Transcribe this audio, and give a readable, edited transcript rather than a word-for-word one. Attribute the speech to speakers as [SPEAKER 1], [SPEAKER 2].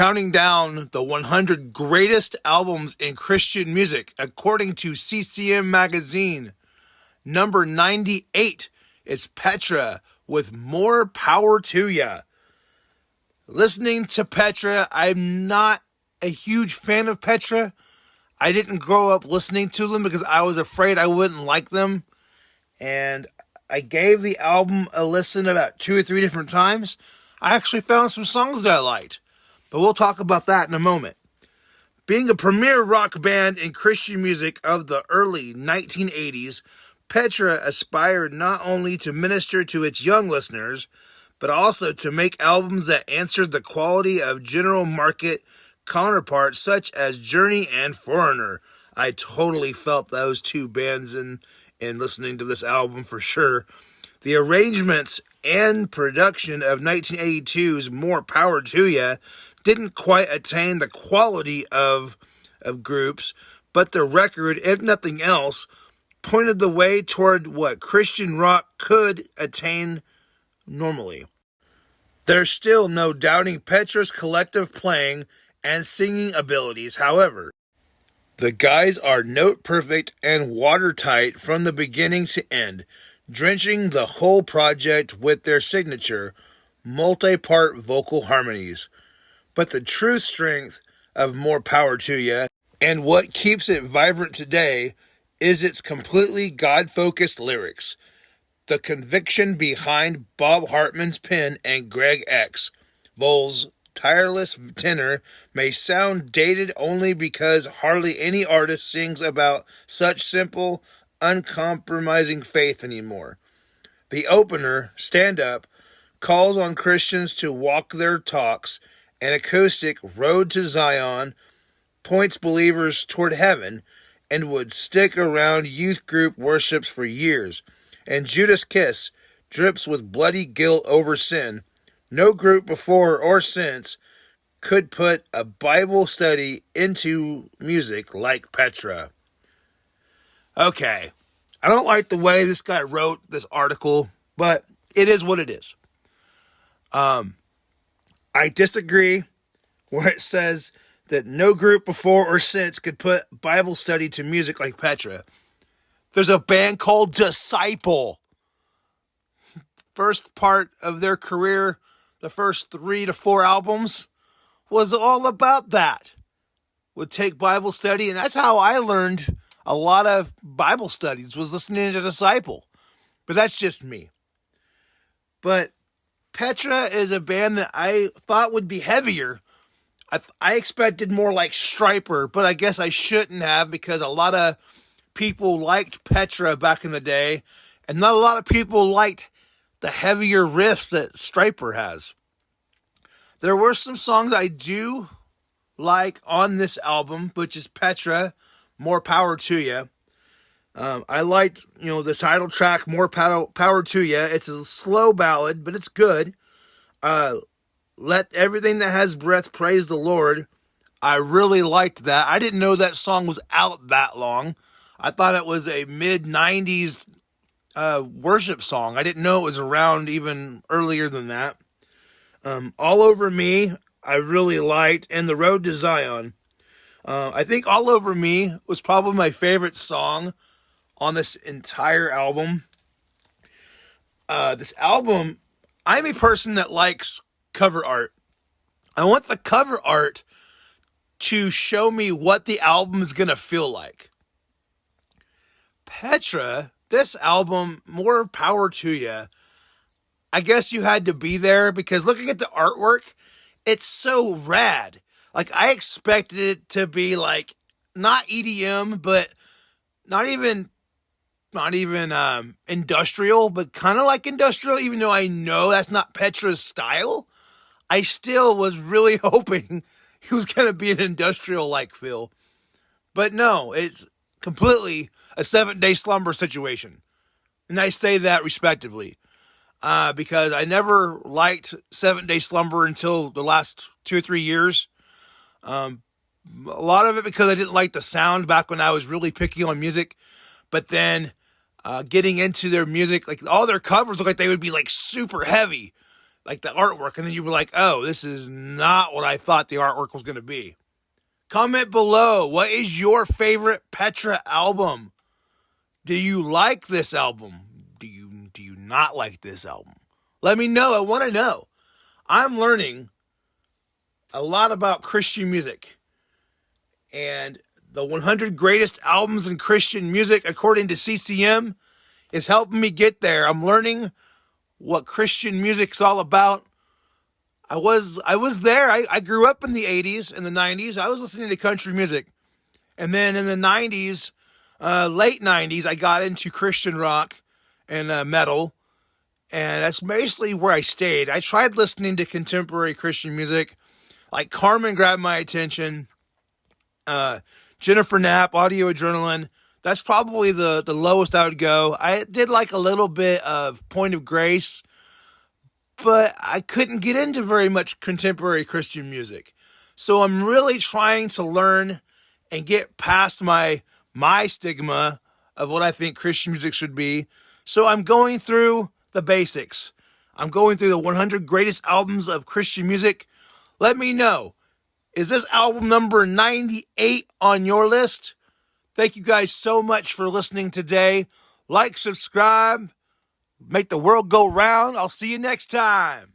[SPEAKER 1] counting down the 100 greatest albums in Christian music according to CCM Magazine. Number 98 is Petra with More Power to Ya. Listening to Petra, I'm not a huge fan of Petra. I didn't grow up listening to them because I was afraid I wouldn't like them. And I gave the album a listen about 2 or 3 different times. I actually found some songs that I liked. But we'll talk about that in a moment. Being a premier rock band in Christian music of the early 1980s, Petra aspired not only to minister to its young listeners, but also to make albums that answered the quality of general market counterparts such as Journey and Foreigner. I totally felt those two bands in listening to this album for sure. The arrangements and production of 1982's More Power to Ya didn't quite attain the quality of groups, but the record, if nothing else, pointed the way toward what Christian rock could attain normally. There's still no doubting Petra's collective playing and singing abilities, however. The guys are note perfect and watertight from the beginning to end, drenching the whole project with their signature, multi-part vocal harmonies. But the true strength of More Power to Ya, and what keeps it vibrant today, is its completely God-focused lyrics. The conviction behind Bob Hartman's pen and Greg X. Vol's tireless tenor may sound dated only because hardly any artist sings about such simple, uncompromising faith anymore. The opener, Stand Up, calls on Christians to walk their talks. An acoustic Road to Zion points believers toward heaven and would stick around youth group worships for years. And Judas Kiss drips with bloody guilt over sin. No group before or since could put a Bible study into music like Petra. Okay, I don't like the way this guy wrote this article, but it is what it is. I disagree where it says that no group before or since could put Bible study to music like Petra. There's a band called Disciple. First part of their career, the first 3 to 4 albums, was all about that. Would take Bible study, and that's how I learned a lot of Bible studies, was listening to Disciple. But that's just me. But Petra is a band that I thought would be heavier. I expected more like Striper, but I guess I shouldn't have because a lot of people liked Petra back in the day, and not a lot of people liked the heavier riffs that Striper has. There were some songs I do like on this album, which is Petra, More Power to Ya. I liked, the title track, More Power to Ya. It's a slow ballad, but it's good. Let Everything That Has Breath Praise the Lord. I really liked that. I didn't know that song was out that long. I thought it was a mid-90s worship song. I didn't know it was around even earlier than that. All Over Me, I really liked. And The Road to Zion. I think All Over Me was probably my favorite song on this entire album. This album, I'm a person that likes cover art. I want the cover art to show me what the album is going to feel like. Petra, this album, More Power to Ya, I guess you had to be there because looking at the artwork, it's so rad. Like, I expected it to be like, not EDM, but not even industrial, but kind of like industrial, even though I know that's not Petra's style. I still was really hoping he was going to be an industrial-like feel. But no, it's completely a 7-Day Slumber situation. And I say that respectively. Because I never liked 7-Day Slumber until the last 2 or 3 years. A lot of it because I didn't like the sound back when I was really picky on music. But then getting into their music, like all their covers look like they would be like super heavy. like the artwork, and then you were like, oh, this is not what I thought the artwork was going to be. Comment below, what is your favorite Petra album? Do you like this album? Do you not like this album? Let me know. I want to know. I'm learning a lot about Christian music. And the 100 greatest albums in Christian music, according to CCM, is helping me get there. I'm learning what Christian music's all about. I was there. I grew up in the 80s and the 90s. I was listening to country music. And then in the 90s, late 90s, I got into Christian rock and metal. And that's basically where I stayed. I tried listening to contemporary Christian music. Like Carmen grabbed my attention. Jennifer Knapp, Audio Adrenaline. That's probably the lowest I would go. I did like a little bit of Point of Grace, but I couldn't get into very much contemporary Christian music. So I'm really trying to learn and get past my stigma of what I think Christian music should be. So I'm going through the basics. I'm going through the 100 greatest albums of Christian music. Let me know. Is this album number 98 on your list? Thank you guys so much for listening today. Like, subscribe, make the world go round. I'll see you next time.